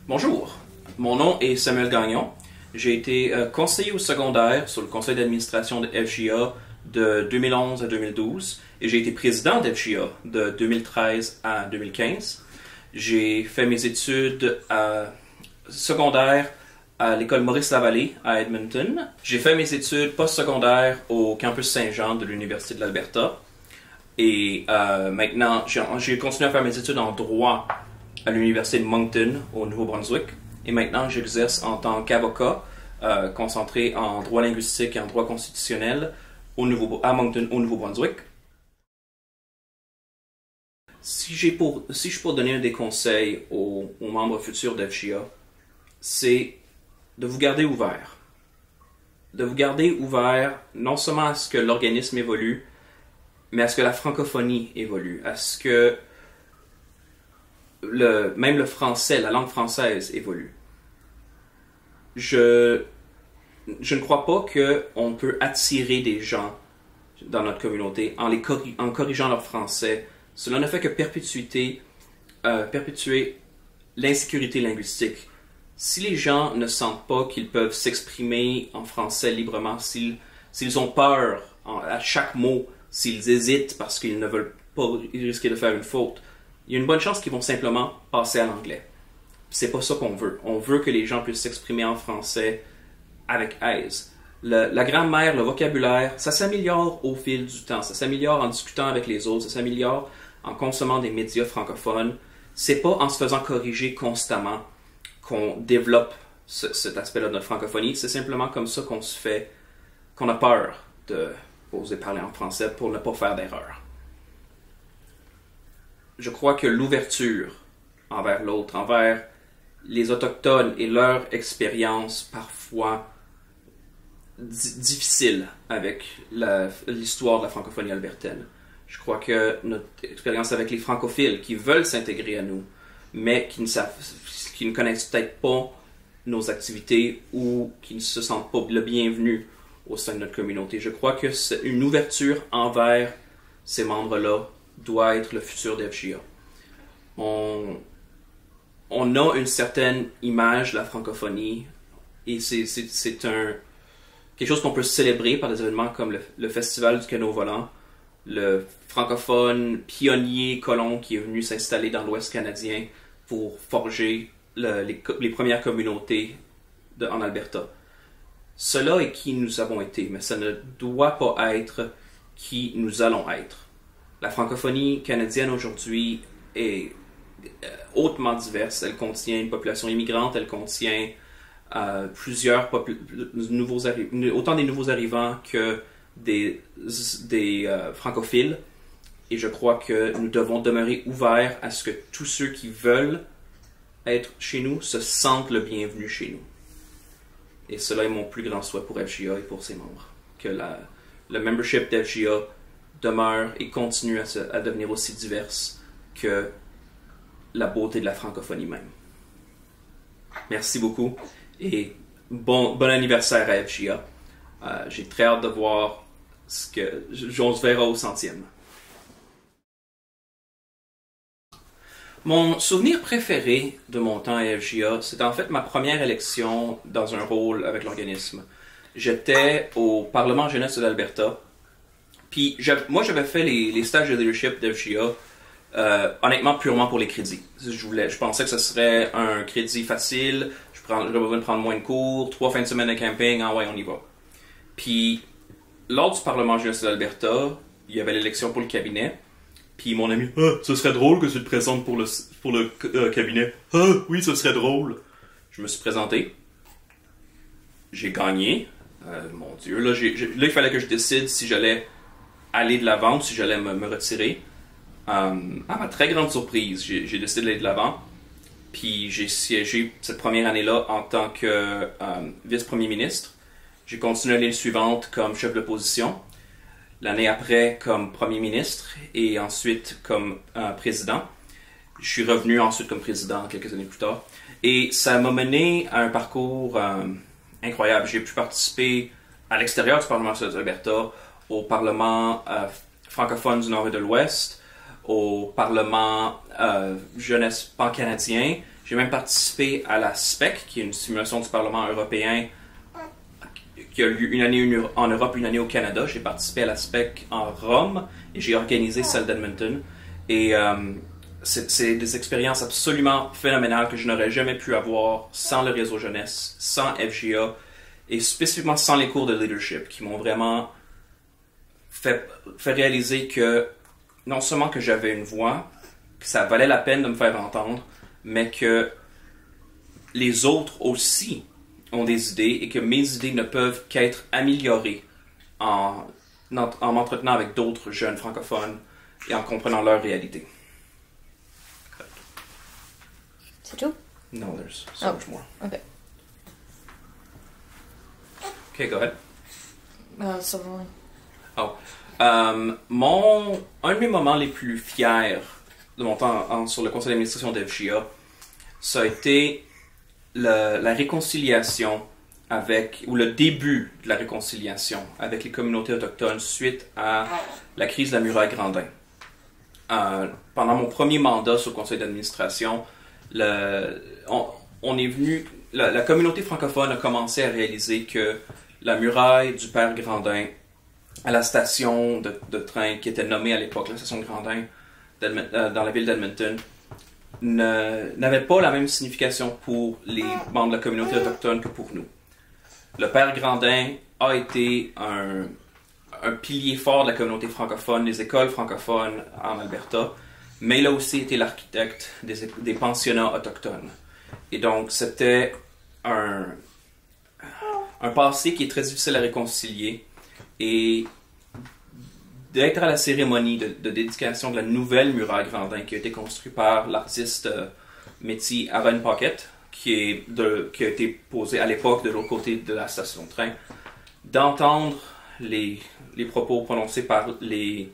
Bonjour, mon nom est Samuel Gagnon. J'ai été conseiller au secondaire sur le conseil d'administration de FJA de 2011 à 2012 et j'ai été président d'FJA de 2013 à 2015. J'ai fait mes études secondaires à l'école Maurice-Lavallée à Edmonton. J'ai fait mes études postsecondaires au campus Saint-Jean de l'Université de l'Alberta. Et maintenant, j'ai continué à faire mes études en droit à l'Université de Moncton au Nouveau-Brunswick. Et maintenant, j'exerce en tant qu'avocat concentré en droit linguistique et en droit constitutionnel à Moncton au Nouveau-Brunswick. Si je suis pour donner des conseils aux membres futurs d'FJA, c'est de vous garder ouvert. De vous garder ouvert non seulement à ce que l'organisme évolue, mais à ce que la francophonie évolue, à ce que même le français, la langue française évolue. Je ne crois pas qu'on peut attirer des gens dans notre communauté en corrigeant leur français. Cela ne fait que perpétuer l'insécurité linguistique. Si les gens ne sentent pas qu'ils peuvent s'exprimer en français librement, s'ils ont peur à chaque mot, s'ils hésitent parce qu'ils ne veulent pas risquer de faire une faute, il y a une bonne chance qu'ils vont simplement passer à l'anglais. C'est pas ça qu'on veut. On veut que les gens puissent s'exprimer en français avec aise. La grammaire, le vocabulaire, ça s'améliore au fil du temps. Ça s'améliore en discutant avec les autres. Ça s'améliore en consommant des médias francophones. C'est pas en se faisant corriger constamment qu'on développe cet aspect-là de notre francophonie. C'est simplement comme ça qu'on a peur de oser parler en français pour ne pas faire d'erreur. Je crois que l'ouverture envers l'autre, envers les Autochtones et leur expérience parfois difficile avec l'histoire de la francophonie albertaine. Je crois que notre expérience avec les francophiles qui veulent s'intégrer à nous, mais qui ne connaissent peut-être pas nos activités ou qui ne se sentent pas le bienvenu au sein de notre communauté. Je crois que une ouverture envers ces membres-là doit être le futur d'FJA. On a une certaine image de la francophonie et c'est quelque chose qu'on peut célébrer par des événements comme le Festival du canot volant, le francophone pionnier colon qui est venu s'installer dans l'Ouest canadien pour forger les premières communautés en Alberta. Cela est qui nous avons été, mais ça ne doit pas être qui nous allons être. La francophonie canadienne aujourd'hui est hautement diverse. Elle contient une population immigrante, elle contient autant des nouveaux arrivants que des francophiles. Et je crois que nous devons demeurer ouverts à ce que tous ceux qui veulent être chez nous se sentent le bienvenu chez nous. Et cela est mon plus grand souhait pour FJA et pour ses membres. Que le membership d'FJA demeure et continue à devenir aussi diverse que la beauté de la francophonie même. Merci beaucoup et bon anniversaire à FJA. J'ai très hâte de voir on se verra au 100e. Mon souvenir préféré de mon temps à FJA, c'est en fait ma première élection dans un rôle avec l'organisme. J'étais au Parlement jeunesse de l'Alberta. Puis moi, j'avais fait les stages de leadership d'FJA, honnêtement, purement pour les crédits. Je pensais que ce serait un crédit facile, j'aurais besoin de prendre moins de cours, 3 fins de semaine de camping, ouais, on y va. Puis, lors du Parlement jeunesse de l'Alberta, il y avait l'élection pour le cabinet. Puis mon ami, ce serait drôle que tu te présentes pour le cabinet. Oui, ce serait drôle. Je me suis présenté. J'ai gagné. Mon Dieu, là, il fallait que je décide si j'allais aller de l'avant ou si j'allais me retirer. À ma très grande surprise, j'ai décidé d'aller de l'avant. Puis j'ai siégé cette première année-là en tant que vice-premier ministre. J'ai continué l'année suivante comme chef de l'opposition. L'année après comme premier ministre et ensuite comme président. Je suis revenu ensuite comme président quelques années plus tard. Et ça m'a mené à un parcours incroyable. J'ai pu participer à l'extérieur du Parlement de l'Alberta, au Parlement francophone du Nord et de l'Ouest, au Parlement jeunesse pan-canadien. J'ai même participé à la SPEC, qui est une simulation du Parlement européen qui a lieu une année en Europe, une année au Canada. J'ai participé à la SPEC en Rome et j'ai organisé celle d'Edmonton. Et c'est des expériences absolument phénoménales que je n'aurais jamais pu avoir sans le réseau jeunesse, sans FGA et spécifiquement sans les cours de leadership qui m'ont vraiment fait réaliser que non seulement que j'avais une voix, que ça valait la peine de me faire entendre, mais que les autres aussi ont des idées et que mes idées ne peuvent qu'être améliorées en m'entretenant avec d'autres jeunes francophones et en comprenant leur réalité. C'est tout? No, there's so much more. Okay. Okay, go ahead. So rolling. Oh. Un de mes moments les plus fiers de mon temps sur le conseil d'administration d'FGA, ça a été la réconciliation ou le début de la réconciliation avec les communautés autochtones suite à la crise de la muraille Grandin. Pendant mon premier mandat sur le conseil d'administration, on est venu, la communauté francophone a commencé à réaliser que la muraille du père Grandin à la station de train qui était nommée à l'époque la station Grandin dans la ville d'Edmonton n'avait pas la même signification pour les membres de la communauté autochtone que pour nous. Le père Grandin a été un pilier fort de la communauté francophone, des écoles francophones en Alberta, mais il a aussi été l'architecte des pensionnats autochtones. Et donc, c'était un passé qui est très difficile à réconcilier. Et d'être à la cérémonie de dédication de la nouvelle muraille Grandin qui a été construite par l'artiste métis Aaron Pocket, qui a été posée à l'époque de l'autre côté de la station de train, d'entendre les propos prononcés par les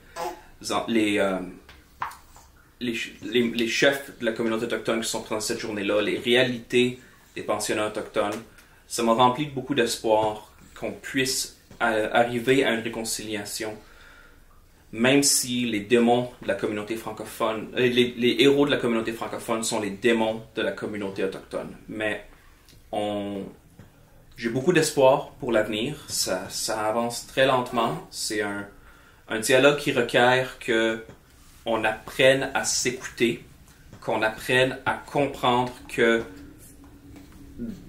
chefs de la communauté autochtone qui sont présents cette journée-là, les réalités des pensionnats autochtones, ça m'a rempli de beaucoup d'espoir qu'on puisse arriver à une réconciliation, même si les démons de la communauté francophone, les héros de la communauté francophone sont les démons de la communauté autochtone. Mais j'ai beaucoup d'espoir pour l'avenir, ça avance très lentement, c'est un dialogue qui requiert qu'on apprenne à s'écouter, qu'on apprenne à comprendre que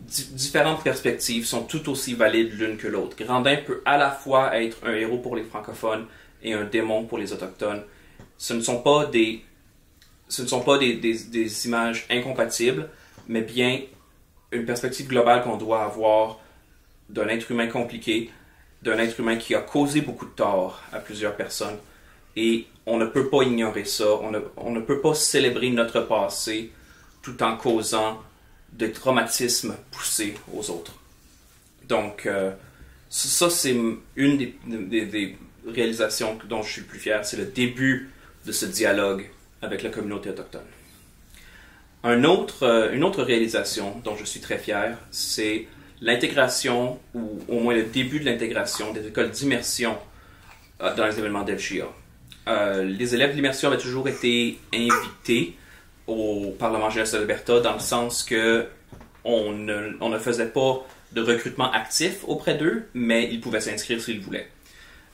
différentes perspectives sont tout aussi valides l'une que l'autre. Grandin peut à la fois être un héros pour les francophones et un démon pour les autochtones. Ce ne sont pas des images incompatibles, mais bien une perspective globale qu'on doit avoir d'un être humain compliqué, d'un être humain qui a causé beaucoup de tort à plusieurs personnes. Et on ne peut pas ignorer ça, on ne peut pas célébrer notre passé tout en causant de traumatismes poussés aux autres. Donc, ça, c'est une des réalisations dont je suis le plus fier. C'est le début de ce dialogue avec la communauté autochtone. Une autre réalisation dont je suis très fier, c'est l'intégration, ou au moins le début de l'intégration des écoles d'immersion dans les événements d'FGA. Les élèves de l'immersion avaient toujours été invités au Parlement jeunesse de l'Alberta dans le sens que on ne faisait pas de recrutement actif auprès d'eux, mais ils pouvaient s'inscrire s'ils voulaient.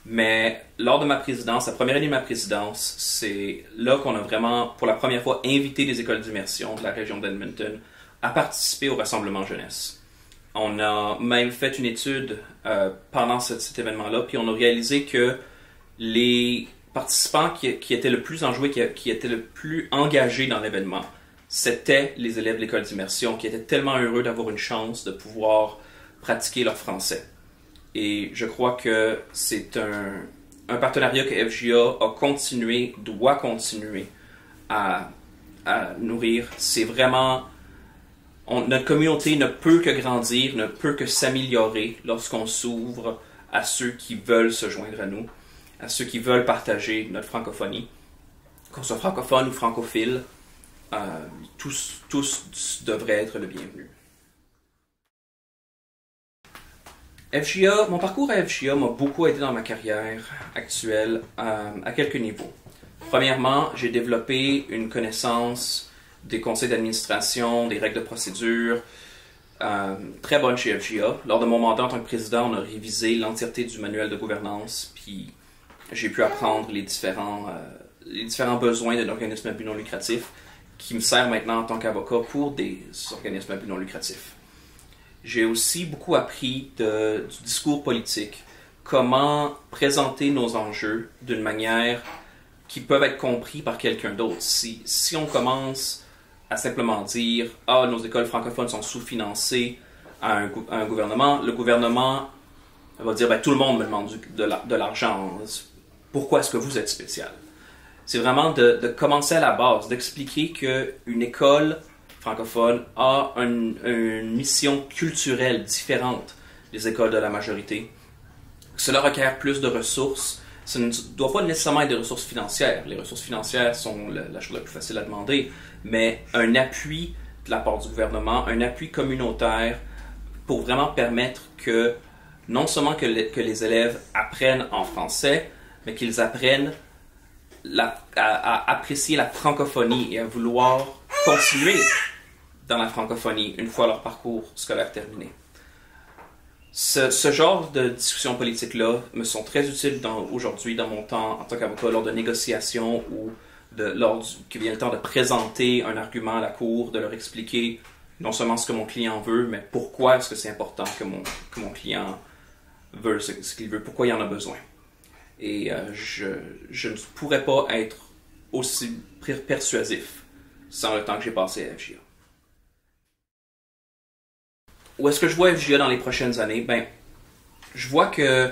Mais lors de ma présidence, la première année de ma présidence, c'est là qu'on a vraiment, pour la première fois, invité des écoles d'immersion de la région d'Edmonton à participer au rassemblement jeunesse. On a même fait une étude pendant cet événement-là, puis on a réalisé que les participants qui étaient le plus enjoués, qui étaient le plus engagés dans l'événement, c'était les élèves de l'école d'immersion qui étaient tellement heureux d'avoir une chance de pouvoir pratiquer leur français. Et je crois que c'est un partenariat que FGA doit continuer à nourrir. C'est vraiment... notre communauté ne peut que grandir, ne peut que s'améliorer lorsqu'on s'ouvre à ceux qui veulent se joindre à nous, à ceux qui veulent partager notre francophonie. Qu'on soit francophone ou francophile, tous devraient être le bienvenu. mon parcours à FGA m'a beaucoup aidé dans ma carrière actuelle à quelques niveaux. Premièrement, j'ai développé une connaissance des conseils d'administration, des règles de procédure, très bonne chez FGA. Lors de mon mandat en tant que président, on a révisé l'entièreté du manuel de gouvernance, puis j'ai pu apprendre les différents besoins d'un organisme à but non lucratif qui me sert maintenant en tant qu'avocat pour des organismes à but non lucratif. J'ai aussi beaucoup appris du discours politique, comment présenter nos enjeux d'une manière qui peuvent être compris par quelqu'un d'autre. Si on commence à simplement dire « Ah, nos écoles francophones sont sous-financées à un gouvernement », le gouvernement va dire « Tout le monde me demande de l'argent. Pourquoi est-ce que vous êtes spécial? » C'est vraiment de commencer à la base, d'expliquer qu'une école francophone a une mission culturelle différente des écoles de la majorité. Cela requiert plus de ressources. Ça ne doit pas nécessairement être des ressources financières. Les ressources financières sont la chose la plus facile à demander, mais un appui de la part du gouvernement, un appui communautaire pour vraiment permettre que non seulement que les élèves apprennent en français, mais qu'ils apprennent à apprécier la francophonie et à vouloir continuer dans la francophonie une fois leur parcours scolaire terminé. Ce genre de discussions politiques-là me sont très utiles aujourd'hui dans mon temps en tant qu'avocat lors de négociations ou qu'il vient le temps de présenter un argument à la cour, de leur expliquer non seulement ce que mon client veut, mais pourquoi est-ce que c'est important que mon client veut ce qu'il veut, pourquoi il en a besoin. Et je ne pourrais pas être aussi persuasif sans le temps que j'ai passé à FGA. Où est-ce que je vois FGA dans les prochaines années? Ben, je vois que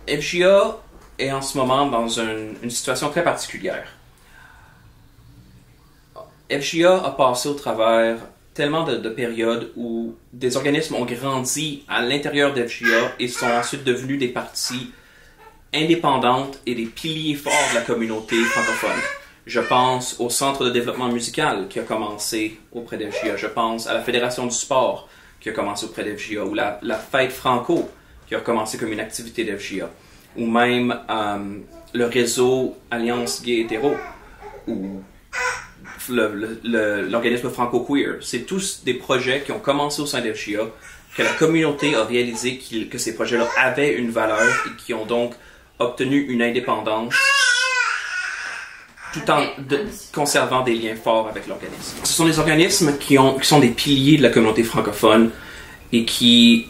FGA est en ce moment dans une situation très particulière. FGA a passé au travers tellement de périodes où des organismes ont grandi à l'intérieur d'FGA et sont ensuite devenus des parties indépendantes et des piliers forts de la communauté francophone. Je pense au Centre de développement musical qui a commencé auprès d'FGA. Je pense à la Fédération du sport qui a commencé auprès d'FGA, ou la Fête Franco qui a commencé comme une activité d'FGA, ou même le réseau Alliance Gay Hétéro, ou l'organisme Franco-Queer. C'est tous des projets qui ont commencé au sein d'FGA, que la communauté a réalisé que ces projets-là avaient une valeur et qui ont donc obtenu une indépendance tout en conservant des liens forts avec l'organisme. Ce sont des organismes qui sont des piliers de la communauté francophone et qui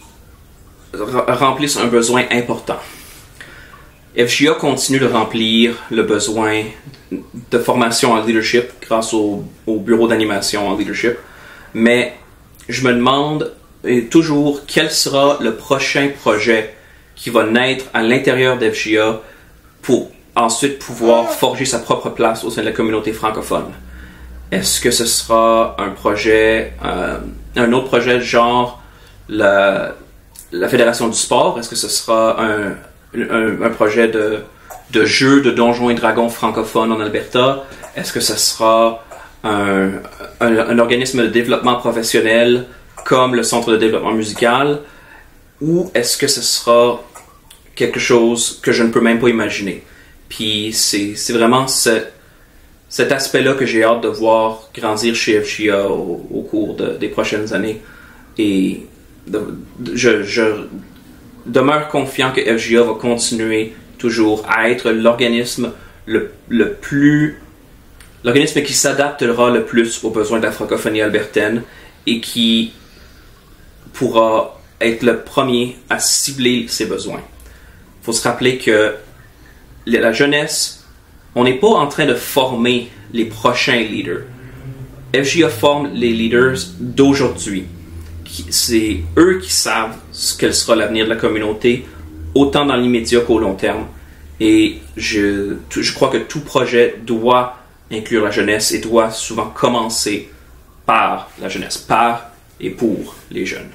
remplissent un besoin important. FGA continue de remplir le besoin de formation en leadership grâce au bureau d'animation en leadership, mais je me demande toujours quel sera le prochain projet qui va naître à l'intérieur d'FGA pour ensuite pouvoir forger sa propre place au sein de la communauté francophone. Est-ce que ce sera un autre projet genre la Fédération du sport? Est-ce que ce sera un projet de jeu de Donjons et Dragons francophone en Alberta? Est-ce que ce sera un organisme de développement professionnel comme le Centre de développement musical? Ou est-ce que ce sera quelque chose que je ne peux même pas imaginer? Puis c'est vraiment cet aspect-là que j'ai hâte de voir grandir chez FGA au cours des prochaines années. Et je demeure confiant que FGA va continuer toujours à être l'organisme l'organisme qui s'adaptera le plus aux besoins de la francophonie albertaine et qui pourra être le premier à cibler ses besoins. Il faut se rappeler que la jeunesse, on n'est pas en train de former les prochains leaders. FGA forme les leaders d'aujourd'hui. C'est eux qui savent quel sera l'avenir de la communauté, autant dans l'immédiat qu'au long terme. Et je crois que tout projet doit inclure la jeunesse et doit souvent commencer par la jeunesse, par et pour les jeunes.